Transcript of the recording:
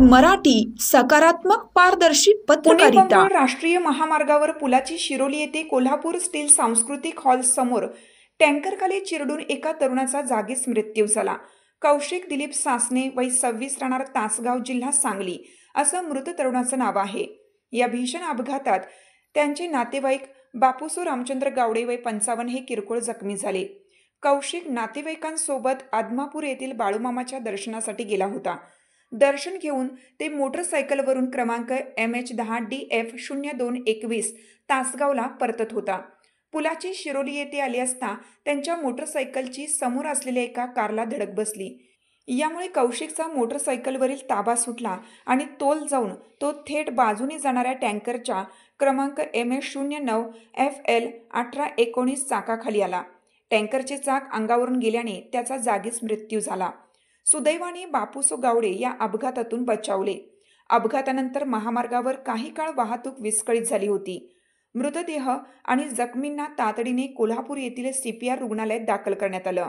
मराठी सकारात्मक पारदर्शी पत्रकारिता। पुणे-पंढरपूर राष्ट्रीय महामार्गावर पुलाची शिरोली येथे कोल्हापूर स्टील सांस्कृतिक हॉल समोर टँकरखाली चिरडून एका तरुणाचा जागीच मृत्यू झाला। कौशिक दिलीप सासने, वय 26, राहणार तासगाव, जिल्हा सांगली, असं मृत तरुणाचं नाव आहे। या भीषण अपघातात त्यांचे नातेवाईक बापूसो रामचंद्र गावडे, वय 55, हे किरकोळ जखमी झाले। कौशिक नातेवाईकांसोबत आदमापूर येथील बाळूमामाच्या दर्शनासाठी गेला होता। दर्शन घेऊन ते मोटरसायकलवरून क्रमांक MH10DF0221 तासगावला परतत होता। पुलाची शिरोली येथे आले असता त्यांच्या मोटरसायकलची समोर असलेल्या एका कारला धडक बसली। यामुळे कौशिकचा मोटरसायकलवरील ताबा सुटला आणि तोल जाऊन तो थेट बाजूने जाणाऱ्या टँकरच्या क्रमांक MH09FL1819 चाकाखाली आला। टँकरचे चाक अंगावरून गेल्याने त्याचा जागीच मृत्यू झाला। सुदैवाने बापूसो गावडे या अपघातातून बचावले। अपघातानंतर महामार्गावर काही काळ वाहतूक विस्कळीत झाली होती। मृतदेह आणि जखमींना तातडीने कोल्हापूर येथील CPR रुग्णालयात दाखल करण्यात आलं।